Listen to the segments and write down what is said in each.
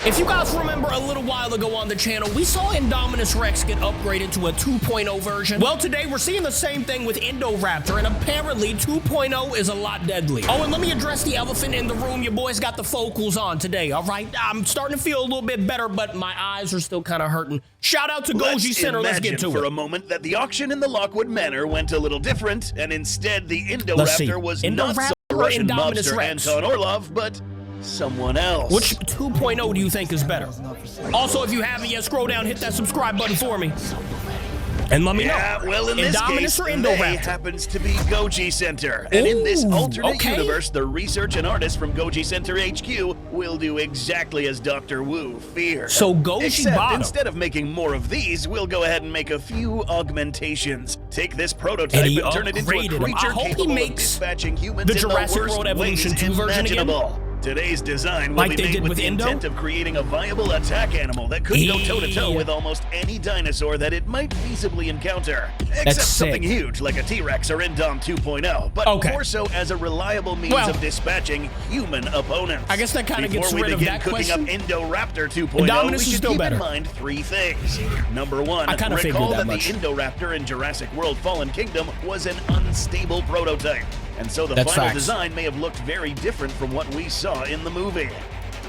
If you guys remember a little while ago on the channel, we saw Indominus Rex get upgraded to a 2.0 version. Well, today we're seeing the same thing with Indoraptor, and apparently 2.0 is a lot deadly. Oh, and let me address the elephant in the room. Your boy's got the focals on today, all right? I'm starting to feel a little bit better, but my eyes are still kind of hurting. Shout out to Goji Center. Let's get to it. For a moment that the auction in the Lockwood Manor went a little different, and instead the Indoraptor was not some Russian mobster Anton Orlov, but someone else. Which 2.0 do you think is better? Also, if you haven't yet, scroll down, hit that subscribe button for me. And let me know. Well, in this case, they happens to be Goji Center. And in this alternate universe, the research and artists from Goji Center HQ will do exactly as Dr. Wu feared. So Goji instead of making more of these, we'll go ahead and make a few augmentations. Take this prototype and turn it into a creature capable of dispatching humans in the worst ways imaginable. Today's design will be made with the intent of creating a viable attack animal that could go toe-to-toe with almost any dinosaur that it might feasibly encounter. Except something huge like a T-Rex or Indom 2.0, but more so as a reliable means of dispatching human opponents. I guess that kind of gets rid of that question. Before we begin cooking up Indoraptor 2.0, we should keep in mind three things. Number one, recall that the Indoraptor in Jurassic World Fallen Kingdom was an unstable prototype. And so the final design may have looked very different from what we saw in the movie.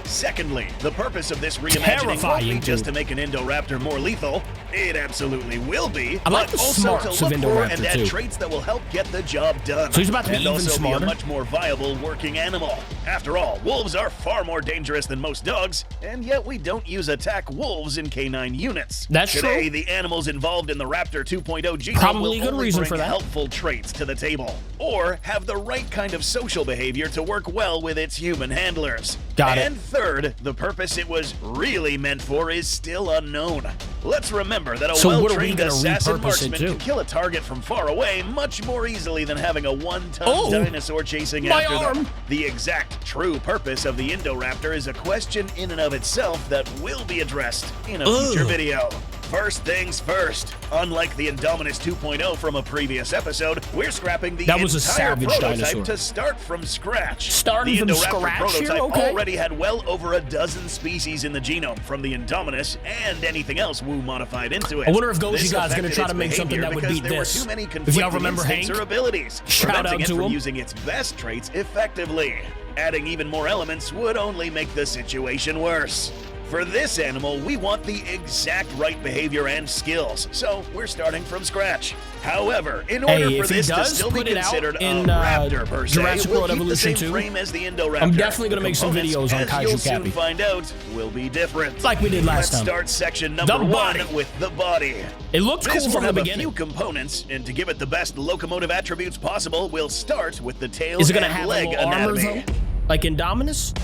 Secondly, the purpose of this reimagining won't be just to make an Indoraptor more lethal. It absolutely will be, but also to look for and add traits that will help get the job done. So he's about to be even smarter. Be a much more viable working animal. After all, wolves are far more dangerous than most dogs, and yet we don't use attack wolves in canine units. That's true. Today, the animals involved in the Raptor 2.0 genome probably will good reason for that. Helpful traits to the table, or have the right kind of social behavior to work well with its human handlers. Got it. And third, the purpose it was really meant for is still unknown. Let's remember that a well-trained assassin marksman can kill a target from far away much more easily than having a one-ton dinosaur chasing after them. The exact true purpose of the Indoraptor is a question in and of itself that will be addressed in a future video. First things first, unlike the Indominus 2.0 from a previous episode, we're scrapping the entire prototype to start from scratch. Starting from scratch The Indoraptor prototype already had well over a dozen species in the genome, from the Indominus and anything else Wu modified into it. I wonder if Goji God's going to try to make something that would beat this. If y'all remember Hank, or abilities, shout out to him. Using its best traits effectively. Adding even more elements would only make the situation worse. For this animal, we want the exact right behavior and skills, so we're starting from scratch. However, in order for this to still be considered a raptor per se, Jurassic World Evolution 2, as the Indoraptor. I'm definitely going to make some videos on Kaiju you'll Capi. Soon find out, will be different. Like we did last time. Let's start section number one with the body. It looks cool from the beginning. A few components, and to give it the best locomotive attributes possible, we'll start with the tail and leg anatomy. Like Indominus?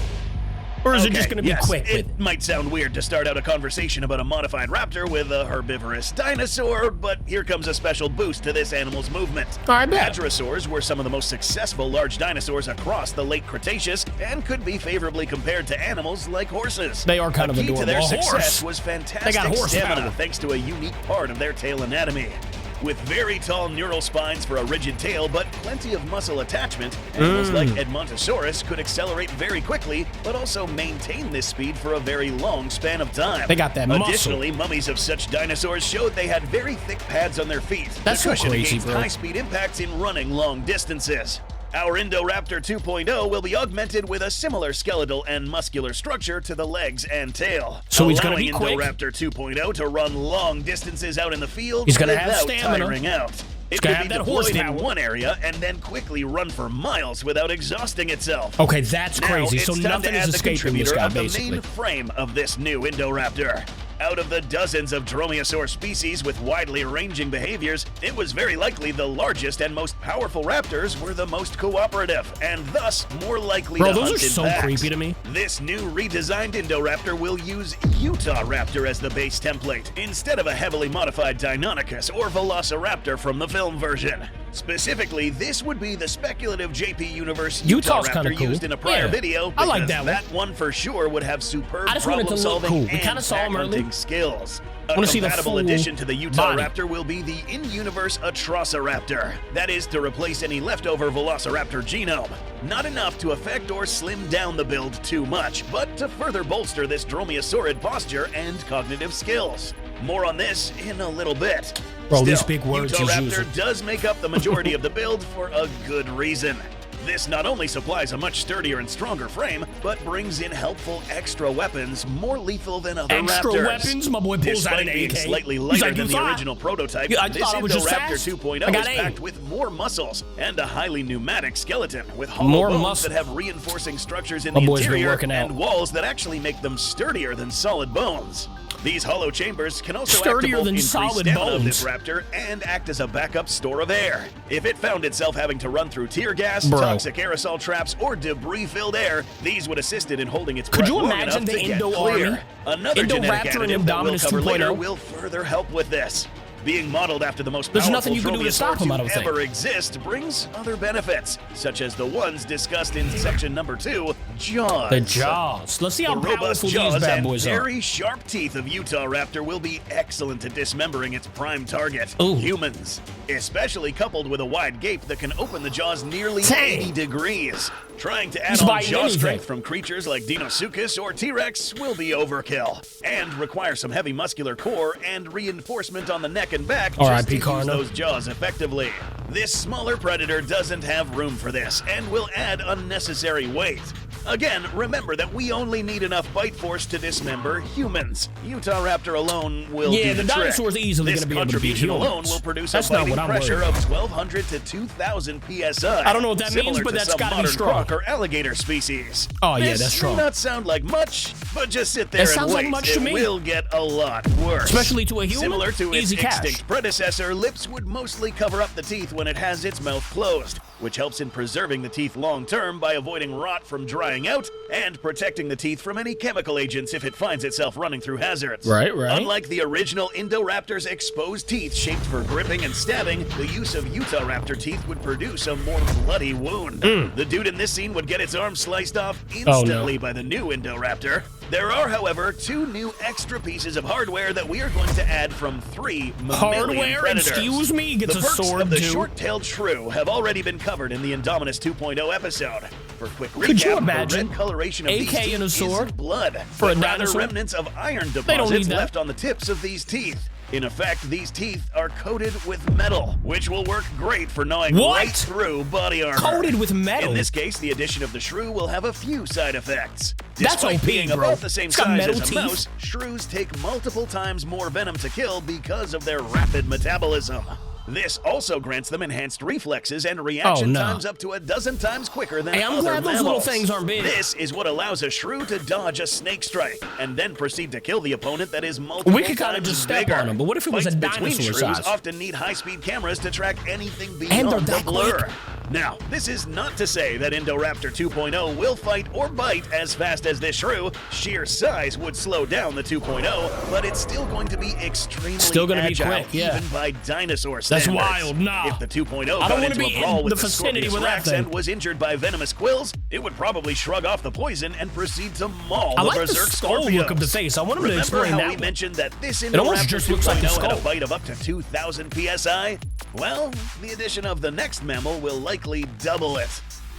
Or is it just going to be quick? It might sound weird to start out a conversation about a modified raptor with a herbivorous dinosaur, but here comes a special boost to this animal's movement. Hadrosaurs were some of the most successful large dinosaurs across the late Cretaceous and could be favorably compared to animals like horses. They are kind of adorable. Key to their success was fantastic stamina thanks to a unique part of their tail anatomy. With very tall neural spines for a rigid tail, but plenty of muscle attachment, animals like Edmontosaurus could accelerate very quickly, but also maintain this speed for a very long span of time. They got that muscle. Additionally, mummies of such dinosaurs showed they had very thick pads on their feet. That's so crazy, bro. High-speed impacts in running long distances. Our Indoraptor 2.0 will be augmented with a similar skeletal and muscular structure to the legs and tail. So he's going to be quick. Indoraptor 2.0 to run long distances out in the field he's gonna have stamina. Tiring out. It could be deployed in one area and then quickly run for miles without exhausting itself. Okay, that's crazy. So nothing is escaping this guy, basically. The main frame of this new Indoraptor. Out of the dozens of Dromaeosaur species with widely ranging behaviors, it was very likely the largest and most powerful raptors were the most cooperative, and thus more likely to hunt in packs. Those are so creepy to me. This new redesigned Indoraptor will use Utah Raptor as the base template, instead of a heavily modified Deinonychus or Velociraptor from the film version. Specifically, this would be the speculative JP Universe Utah's kind Indoraptor of cool. used in a prior video. I like that one for sure would have superb I just want it to look cool. We kind of saw him earlier. Skills. A want to see the compatible full addition to the body. Utahraptor will be the in-universe Atrociraptor. That is to replace any leftover Velociraptor genome. Not enough to affect or slim down the build too much, but to further bolster this dromaeosaurid posture and cognitive skills. More on this in a little bit. Bro, Still, these big words he's Utahraptor using. does make up the majority of the build for a good reason. This not only supplies a much sturdier and stronger frame, but brings in helpful extra weapons more lethal than other extra Raptors. Weapons? My boy pulls out an Despite being AK. slightly He's lighter like, than "You the thought?" original prototype, Yeah, I this thought I was just Indoraptor fast. 2.0 I is got aim. packed with more muscles and a highly pneumatic skeleton with hollow More bones muscle. that have reinforcing structures in My the boy's been interior working out. and walls that actually make them sturdier than solid bones. These hollow chambers can also act to Sturdier both than increase solid stamina of this bones. raptor and act as a backup store of air. If it found itself having to run through tear gas, Bro. toxic aerosol traps, or debris-filled air, these would assist it in holding its Could breath you long imagine enough the to get Indo clear. Army? Another genetic Indoraptor and additive that we'll Indominus cover later 2.0? will further help with this. Being modeled after the most There's powerful nothing you can do to stop him, I don't dromaeosaur think. ever exist brings other benefits, such as the ones discussed in section number 2, Jaws. The jaws. Let's see how The robust powerful jaws these bad and boys are. very sharp teeth of Utahraptor will be excellent at dismembering its prime target, Ooh. humans, especially coupled with a wide gape that can open the jaws nearly Dang. 80 degrees. Trying to add He's on biting jaw anything. strength from creatures like Deinosuchus or T-Rex will be overkill, and require some heavy muscular core and reinforcement on the neck and back just R.I.P. to use Carno. those jaws effectively. This smaller predator doesn't have room for this and will add unnecessary weight. Again, remember that we only need enough bite force to dismember humans. Utahraptor alone will Yeah, do the trick. dinosaurs easily This gonna be able to beat contribution humans. alone will produce That's a not biting what I'm pressure worried of 1,200 to 2,000 psi. I don't know what that means, similar but to that's some gotta be modern strong. croc or alligator species. Oh, yeah, This that's strong. may not sound like much, but just sit there It and sounds wait. like much to it me. will get a lot worse. Especially to a human. Similar to its Easy cash. extinct predecessor, lips would mostly cover up the teeth when it has its mouth closed, which helps in preserving the teeth long term by avoiding rot from drying out and protecting the teeth from any chemical agents if it finds itself running through hazards. Right. Unlike the original Indoraptor's exposed teeth shaped for gripping and stabbing, the use of Utahraptor teeth would produce a more bloody wound. The dude in this scene would get its arm sliced off instantly by the new Indoraptor. There are, however, 2 new extra pieces of hardware that we are going to add from 3 mammalian Hardware? predators. Excuse me? He gets The a perks sword, of the too. short-tailed shrew have already been covered in the Indominus 2.0 episode. For quick recap, Could you the imagine? red coloration of AK these teeth and a sword isn't blood, for a but rather dinosaur? remnants of iron don't deposits need that. left on the tips of these teeth. In effect, these teeth are coated with metal, which will work great for gnawing What? right through body armor. Coated with metal? In this case, the addition of the shrew will have a few side effects. That's Despite OP, being bro. about the same It's got size metal as a teeth. mouse, shrews take multiple times more venom to kill because of their rapid metabolism. This also grants them enhanced reflexes and reaction times up to a dozen times quicker than Hey, I'm other glad those little mammals. things aren't big. This is what allows a shrew to dodge a snake strike and then proceed to kill the opponent that is multiple We could kinda times just step bigger. on him, but what if it was a Fights between dinosaur shrews size? often need high-speed cameras to track anything And beyond they're the that blur. quick. Now, this is not to say that Indoraptor 2.0 will fight or bite as fast as this shrew. Sheer size would slow down the 2.0, but it's still going to be extremely Still gonna be agile, quick, yeah. even by dinosaur That's standards. wild, nah. If the 2.0 I don't got wanna into be a brawl in with the vicinity Scorpius with that Rex thing. and was injured by venomous quills, it would probably shrug off the poison and proceed to maul I the like the berserk skull Scorpios. look of the face. I want him to Remember explain how that we one. mentioned that this It almost Indoraptor just looks like the 2.0 had a skull. bite of up to 2,000 psi? Well, the addition of the next mammal will likely double it.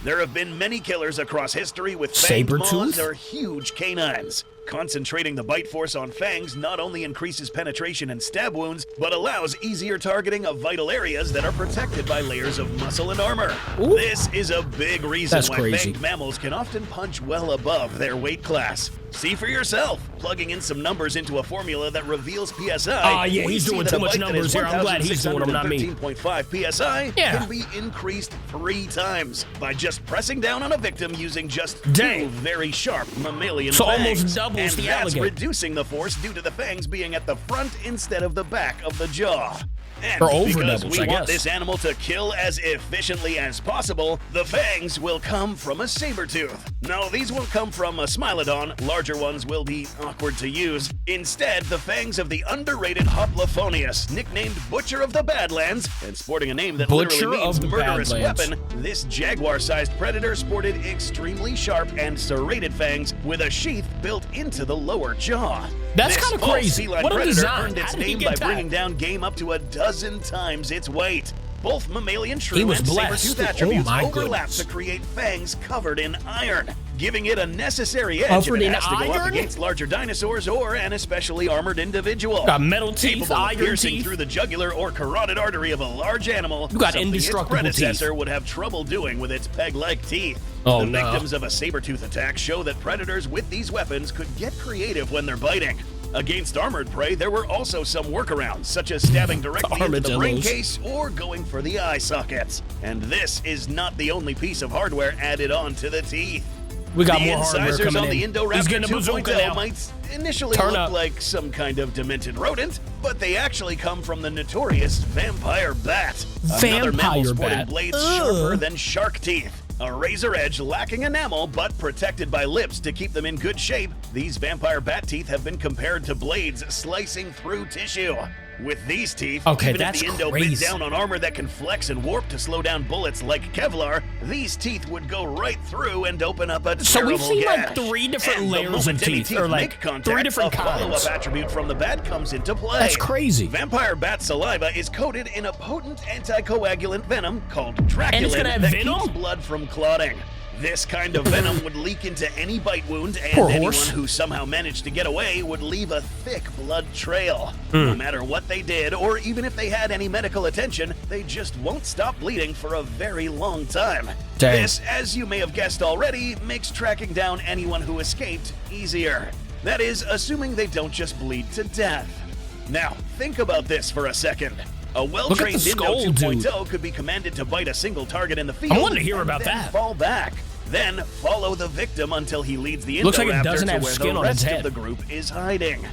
There have been many killers across history with fanged maws Saber-tooth? or huge canines. Concentrating the bite force on fangs not only increases penetration and stab wounds, but allows easier targeting of vital areas that are protected by layers of muscle and armor. Ooh. This is a big reason That's why crazy. fanged mammals can often punch well above their weight class. See for yourself. Plugging in some numbers into a formula that reveals PSI. Ah, yeah, we he's see doing that too a much bite that numbers is here. I'm glad he's doing them, not me. 1,613.5 PSI Yeah. can be increased 3 times by just pressing down on a victim using just Dang. 2 very sharp mammalian So fangs. almost double almost and the that's alligator. reducing the force due to the fangs being at the front instead of the back of the jaw. And Or over because doubles, we I want guess. this animal to kill as efficiently as possible, the fangs will come from a saber tooth. No, these won't come from a smilodon. Larger ones will be awkward to use. Instead, the fangs of the underrated Hoplophoneus, nicknamed Butcher of the Badlands, and sporting a name that Butcher literally means of the murderous Badlands. weapon, this jaguar-sized predator sported extremely sharp and serrated fangs with a sheath built into the lower jaw. That's This kind of false crazy. feline What a predator design. earned its How did he name get by that? bringing down game up to 12 times its weight. Both mammalian shrew was and blessed. saber-tooth attributes Oh my overlap goodness. to create fangs covered in iron, giving it a necessary edge Covered if it in has to go up iron? against larger dinosaurs or an especially armored individual. Got metal teeth, Capable of iron piercing teeth. through the jugular or carotid artery of a large animal, You got something its indestructible predecessor teeth. would have trouble doing with its peg-like teeth. Oh, the no. victims of a saber-tooth attack show that predators with these weapons could get creative when they're biting. Against armored prey, there were also some workarounds, such as stabbing directly into the brain Armadillos. case or going for the eye sockets. And this is not the only piece of hardware added on to the teeth. We got The more hardware incisors coming on the in. Indoraptor He's getting a bazooka 2.0 now. might initially Turn look up. like some kind of demented rodent, but they actually come from the notorious vampire bat. Another mammal Vampire sporting bat. blades Ugh. sharper than shark teeth. A razor edge lacking enamel, but protected by lips to keep them in good shape, these vampire bat teeth have been compared to blades slicing through tissue. With these teeth, Okay, even that's if the Indo bit crazy. down on armor that can flex and warp to slow down bullets like Kevlar, these teeth would go right through and open up a So we've terrible seen gash. like 3 different And the layers of moment any teeth, or like make contact, 3 different a follow-up kinds. attribute from the bat comes into play. That's crazy. Vampire bat saliva is coated in a potent anticoagulant venom called And it's Draculin gonna have that venom? keeps blood from clotting. This kind of venom would leak into any bite wound, and Poor anyone horse. who somehow managed to get away would leave a thick blood trail. No matter what they did, or even if they had any medical attention, they just won't stop bleeding for a very long time. Dang. This, as you may have guessed already, makes tracking down anyone who escaped easier. That is, assuming they don't just bleed to death. Now, think about this for a second. A well-trained the Indo skull, 2.0 could be commanded to bite a single target in the field. I wanted to hear and about then that. Fall back. Then follow the victim until he leads the Looks like it Indoraptor doesn't to have where skin the on its rest head. of the group is hiding.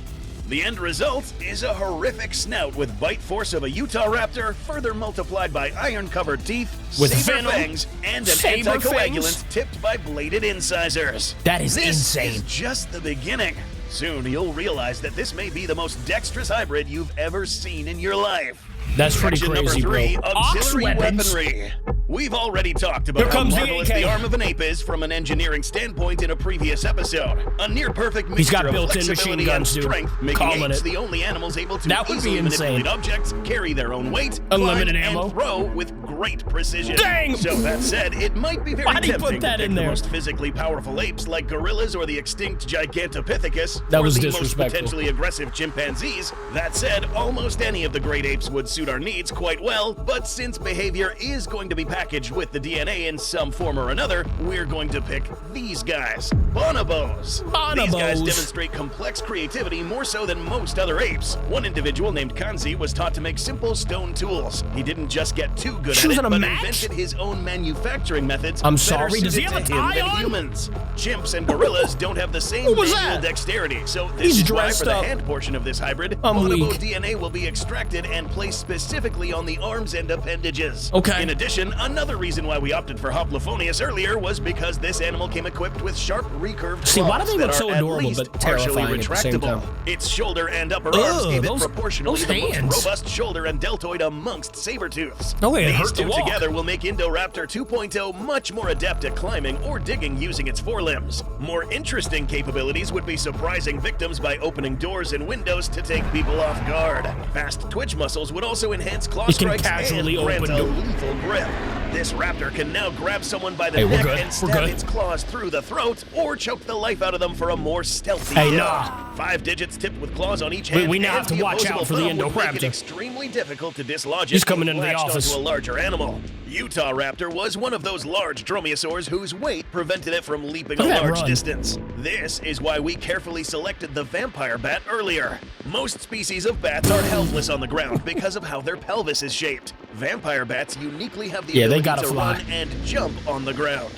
The end result is a horrific snout with bite force of a Utah raptor, further multiplied by iron-covered teeth, With saber venom, fangs, and an saber anticoagulant fangs? tipped by bladed incisors. That is this insane. is just the beginning. Soon you'll realize that this may be the most dexterous hybrid you've ever seen in your life. That's pretty Section crazy, number 3, bro. Ox auxiliary weapons. weaponry. We've already talked about Here how comes the marvelous AK. the arm of an ape is from an engineering standpoint in a previous episode. A near-perfect He's got mixture of built-in flexibility machine guns, and dude. strength, making Calling apes it. the only animals able to That would be easily insane. manipulate objects, carry their own weight, Unlimited climb, ammo. and throw with great precision. Dang! So that said, it might be very Why'd he tempting put that to pick in the there? most physically powerful apes like gorillas or the extinct Gigantopithecus, That or was the most disrespectful. potentially aggressive chimpanzees. That said, almost any of the great apes would suit our needs quite well, but since behavior is going to be packaged with the DNA in some form or another, we're going to pick these guys, bonobos. These guys Bonobos. demonstrate complex creativity more so than most other apes. One individual named Kanzi was taught to make simple stone tools. He didn't just get too good at it, Choosing a but match? invented his own manufacturing methods. I'm better sorry, does he suited have a to him tie than on? humans. Chimps and gorillas don't have the same Who was manual that? dexterity, so this He's is why dressed for the up. hand portion of this hybrid, I'm bonobo weak. DNA will be extracted and placed specifically on the arms and appendages. Okay. In addition, another reason why we opted for Hoplophoneus earlier was because this animal came equipped with sharp recurved See, why do claws they that look so are at adorable least but partially terrifying at the same retractable. time? Its shoulder and upper arms Ugh, gave those- it proportionally those the most hands. robust shoulder and deltoid amongst saber-tooths. Oh, wait, it These hurt to two walk. together will make Indoraptor 2.0 much more adept at climbing or digging using its forelimbs. More interesting capabilities would be surprising victims by opening doors and windows to take people off guard. Fast twitch muscles would also enhance claw He can strikes casually and grant open a doors. lethal grip. This raptor can now grab someone by the Hey, we're neck good. and We're stab good. its claws through the throat or choke the life out of them for a more stealthy Hey, kill. nah. 5 digits tipped with claws on each hand. We now and have to watch out opposable for the thumb would make it Indoraptor. extremely difficult to dislodge it He's coming if into the latched office. onto a larger animal. Utah raptor was one of those large dromaeosaurs whose weight prevented it from leaping Look a at that large run. distance. This is why we carefully selected the vampire bat earlier. Most species of bats are helpless on the ground because of how their pelvis is shaped. Vampire bats uniquely have the Yeah, they ability gotta to fly. run and jump on the ground.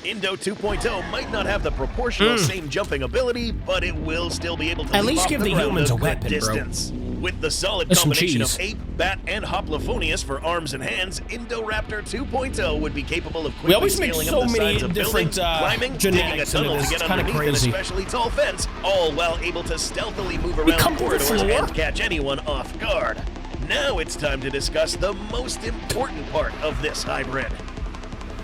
Indo 2.0 might not have the proportional same jumping ability, but it will still be able to at leap least off give the the ground humans a good weapon, distance. With the solid There's some combination of cheese. ape, bat, and hoplophoneus for arms and hands, Indoraptor 2.0 would be capable of We quickly always make scaling so up the many sides of different, buildings, climbing, digging a genetics into tunnel to this. get It's kinda underneath an crazy. especially tall fence, all while able to stealthily move around come through the corridors floor? and catch anyone off guard. Now it's time to discuss the most important part of this hybrid.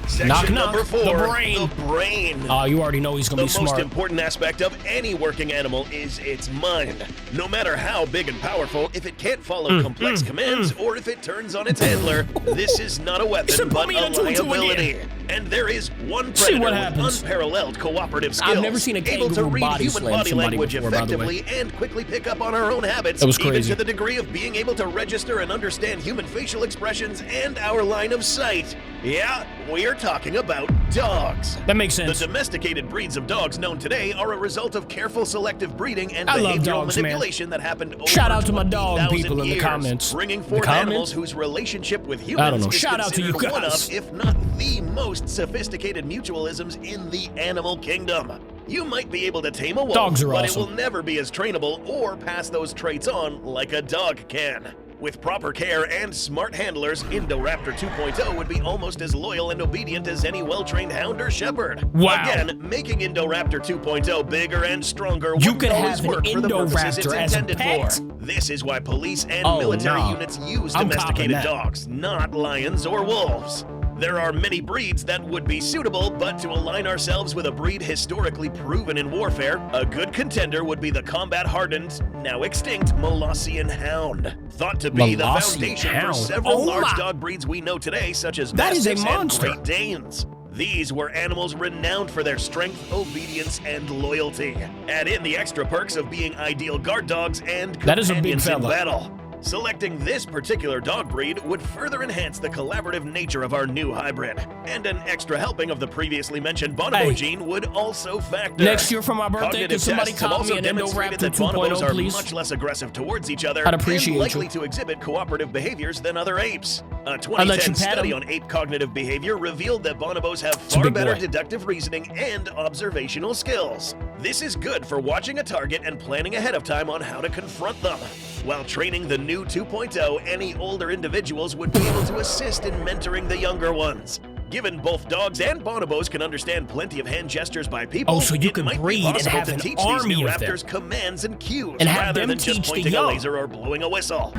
Section Knock, number knock. 4, The brain. The brain. Oh, you already know he's gonna The be most smart. important aspect of any working animal is its mind. No matter how big and powerful, if it can't follow complex commands or if it turns on its handler, this is not a weapon should put but me a in a 2-2 liability. again. And there is one See what predator happens. with unparalleled cooperative skills, I've never seen a able to kangaroo read body human slam body somebody language before, by the way. effectively and quickly pick up on our own habits, That was even crazy. to the degree of being able to register and understand human facial expressions and our line of sight. Yeah, we're talking about dogs. That makes The sense. domesticated breeds of dogs known today are a result of careful selective breeding and I love behavioral dogs, man. manipulation that happened over Shout out to my dog 20,000 people in the years, comments. bringing The forth comments? animals whose relationship with I humans don't know. is Shout out to you considered one guys. of, if not the most sophisticated mutualisms in the animal kingdom. You might be able to tame a wolf, Dogs are but awesome. it will never be as trainable or pass those traits on like a dog can. With proper care and smart handlers, Indoraptor 2.0 would be almost as loyal and obedient as any well-trained hound or shepherd. Wow. Again, making Indoraptor 2.0 bigger and stronger You wouldn't could always have an work for the purposes it's Indoraptor as a intended pet. for. This is why police and Oh, military no. units use I'm domesticated copping that. dogs, not lions or wolves. There are many breeds that would be suitable, but to align ourselves with a breed historically proven in warfare, a good contender would be the combat-hardened, now extinct Molossian Hound. Thought to be the Molossian foundation for Hound. several Oh large my. dog breeds we know today, such as That is a Mastiffs and monster. Great Danes. These were animals renowned for their strength, obedience, and loyalty. Add in the extra perks of being ideal guard dogs and That is a big companions in fella. battle. Selecting this particular dog breed would further enhance the collaborative nature of our new hybrid. And an extra helping of the previously mentioned bonobo Hey. gene would also factor. Next year for my birthday, Cognitive could somebody tests have call also me an demonstrated Indoraptor that bonobos 2.0, are please? much less aggressive towards each other I'd appreciate and likely you. to exhibit cooperative behaviors than other apes. A let 2010 you pet study 'em. on ape cognitive behavior revealed that bonobos have a far big better boy. deductive reasoning and observational skills. This is good for watching a target and planning ahead of time on how to confront them. While training the new 2.0, any older individuals would be able to assist in mentoring the younger ones. Given both dogs and bonobos can understand plenty of hand gestures by people, Oh, so you it could might be breed and possible have to an teach these army new of them. raptors commands and cues And have rather them than just teach the pointing a young. laser or blowing a whistle.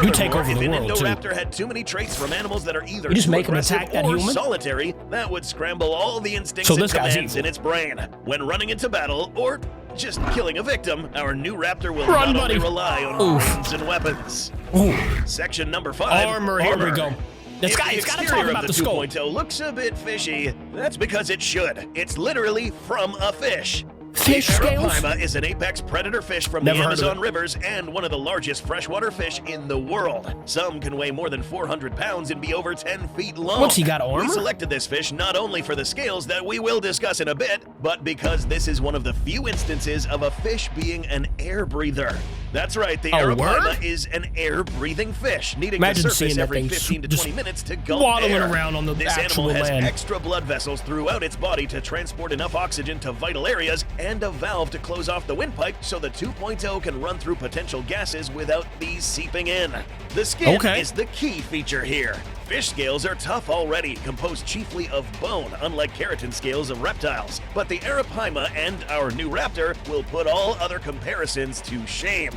You take Furthermore, over the if an world, too. Indoraptor had too many traits from animals that are either You just too make 'em aggressive attack that or human? solitary, that would scramble all the instincts So and this guy's commands evil. in its brain. When running into battle or just killing a victim, our new raptor will Run, not buddy. only rely on Oof. brains and weapons. Ooh. Section number 5. Armor, here we go. This If guy, the it's gotta exterior talk about of the scope. 2.0 looks a bit fishy, that's because it should. It's literally from a fish. Fish the scales? Arapaima is an apex predator fish from Never the heard of Amazon it. rivers and one of the largest freshwater fish in the world. Some can weigh more than 400 pounds and be over 10 feet long. What's he got, armor? We selected this fish not only for the scales that we will discuss in a bit, but because this is one of the few instances of a fish being an air breather. That's right, the A Arapaima word? is an air-breathing fish, needing Imagine to seeing surface that every thing 15 to just 20 minutes to gulp waddling air. around on the This actual animal has land. extra blood vessels throughout its body to transport enough oxygen to vital areas and a valve to close off the windpipe so the 2.0 can run through potential gases without these seeping in. The skin Okay. is the key feature here. Fish scales are tough already, composed chiefly of bone, unlike keratin scales of reptiles. But the Arapaima and our new raptor will put all other comparisons to shame.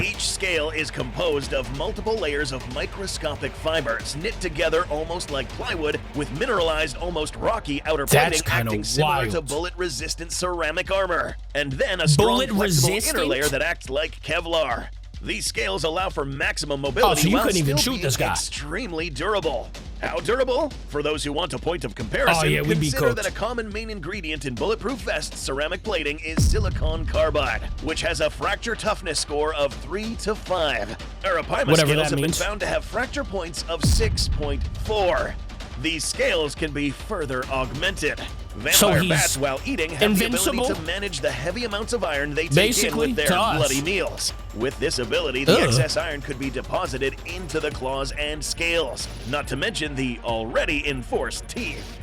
Each scale is composed of multiple layers of microscopic fibers knit together almost like plywood with mineralized, almost rocky outer That's plating kinda acting similar to wild. bullet-resistant ceramic armor. And then a strong, flexible Bullet-resistant? inner layer that acts like Kevlar. These scales allow for maximum mobility Oh, so you while couldn't even still shoot this being guy. extremely durable. How durable? For those who want a point of comparison, Oh, yeah, we'd be consider cooked. that a common main ingredient in bulletproof vests ceramic plating is silicon carbide, which has a fracture toughness score of 3 to 5. Arapaima Whatever scales that have means. been found to have fracture points of 6.4. These scales can be further augmented. So Vampire he's bats, while eating, have the invincible? ability to manage the heavy amounts of iron they take in Basically, with their to us. bloody meals. With this ability, the Ugh. excess iron could be deposited into the claws and scales, not to mention the already enforced teeth.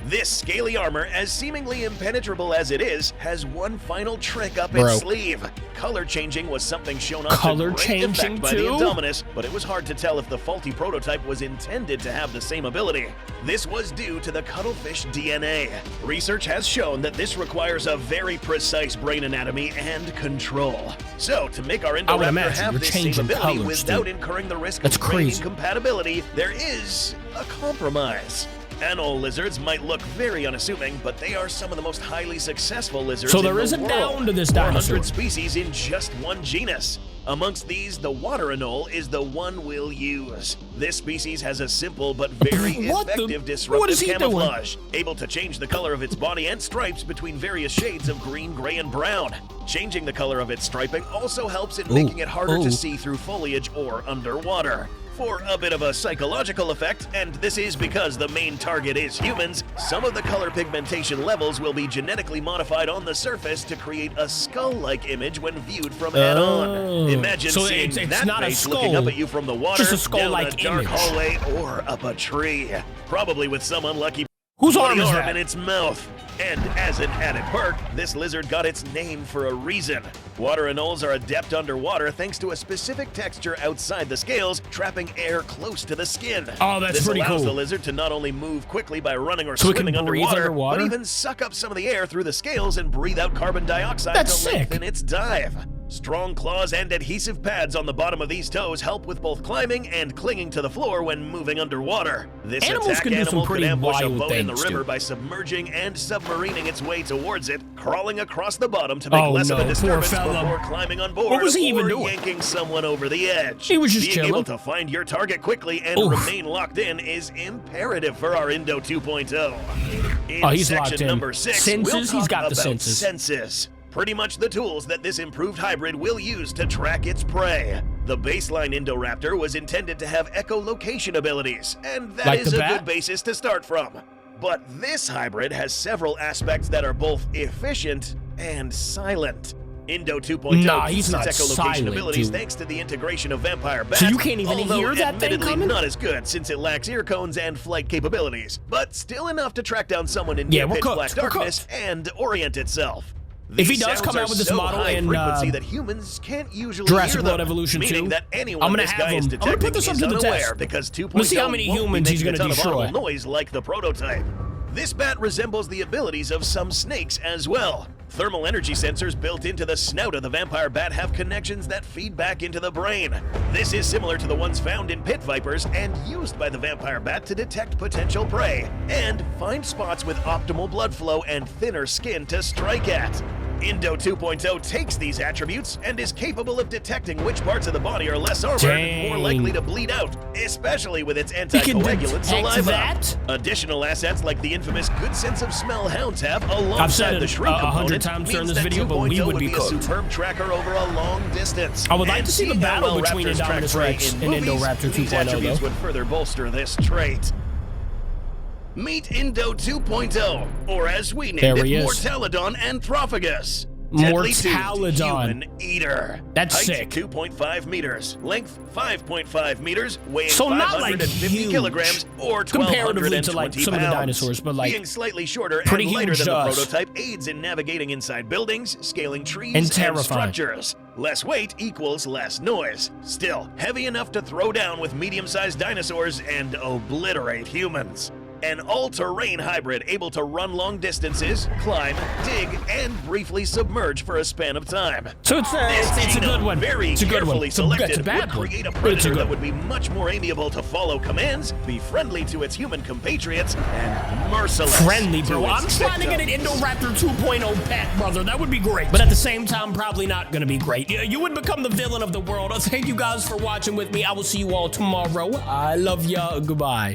This scaly armor, as seemingly impenetrable as it is, has one final trick up its sleeve. Color changing was something shown off to great effect by the Indominus, but it was hard to tell if the faulty prototype was intended to have the same ability. This was due to the cuttlefish DNA. Research has shown that this requires a very precise brain anatomy and control. So, to make our Indoraptor have this same ability without incurring the risk of brain incompatibility, there is a compromise. Anole lizards might look very unassuming, but they are some of the most highly successful lizards in the world. So there is a down to this dinosaur. 400 species in just one genus. Amongst these, the water anole is the one we'll use. This species has a simple but very effective disruptive camouflage, able to change the color of its body and stripes between various shades of green, gray, and brown. Changing the color of its striping also helps in making it harder to see through foliage or underwater. For a bit of a psychological effect, and this is because the main target is humans, some of the color pigmentation levels will be genetically modified on the surface to create a skull-like image when viewed from head-on. Imagine seeing that face looking up at you from the water, down a dark hallway, or up a tree. Probably with some unlucky arm in its mouth. And as an added perk, this lizard got its name for a reason. Water anoles are adept underwater thanks to a specific texture outside the scales, trapping air close to the skin. Oh, that's pretty cool. This allows the lizard to not only move quickly by running or swimming underwater, but even suck up some of the air through the scales and breathe out carbon dioxide to lengthen its dive. Strong claws and adhesive pads on the bottom of these toes help with both climbing and clinging to the floor when moving underwater. This attack animal could ambush a boat in the river by submerging and submarining its way towards it, crawling across the bottom to make less of a disturbance before climbing on board or yanking someone over the edge. He was just Being able to find your target quickly and remain locked in is imperative for our Indo 2.0. In section number 6, we'll talk about senses. Pretty much the tools that this improved hybrid will use to track its prey. The baseline Indoraptor was intended to have echolocation abilities, and that is a good basis to start from. But this hybrid has several aspects that are both efficient and silent. Indo 2.0 keeps its echolocation abilities thanks to the integration of Vampire Bat, so you can't even hear that thing coming? Not as good since it lacks ear cones and flight capabilities, but still enough to track down someone in near pitch black darkness and orient itself. If he does come out with this model in that humans can't usually Jurassic World Evolution 2, that I'm gonna have him. I'm gonna put this up to the test. Because 2.0 Let's see how many humans he's gonna destroy. Noise like the prototype. This bat resembles the abilities of some snakes as well. Thermal energy sensors built into the snout of the vampire bat have connections that feed back into the brain. This is similar to the ones found in pit vipers and used by the vampire bat to detect potential prey and find spots with optimal blood flow and thinner skin to strike at. Indo 2.0 takes these attributes and is capable of detecting which parts of the body are less armored and more likely to bleed out, especially with its anticoagulant saliva. Additional assets like the infamous good sense of smell hounds have alongside the shrink component times during this video, but we would be a superb tracker over a long distance. I would like to see the battle between Indominus Rex and Indoraptor 2.0 attributes would further bolster this trait. Meet Indo 2.0, or as we named it, Mortalodon Anthrophagus. Mortalodon. Human eater. That's sick. 2.5 meters. Length 5.5 meters. Weighing 550 kilograms or 1,220 to like some of the dinosaurs, but like being slightly shorter and lighter than the prototype aids in navigating inside buildings, scaling trees, and structures. Less weight equals less noise. Still, heavy enough to throw down with medium-sized dinosaurs and obliterate humans. An all-terrain hybrid able to run long distances, climb, dig, and briefly submerge for a span of time. So it's a good one. Very carefully selected would create a predator that would be much more amiable to follow commands, be friendly to its human compatriots, and merciless. Friendly, bro. I'm trying to get an Indoraptor 2.0 pet, brother. That would be great. But at the same time, probably not going to be great. You would become the villain of the world. Thank you guys for watching with me. I will see you all tomorrow. I love ya. Goodbye.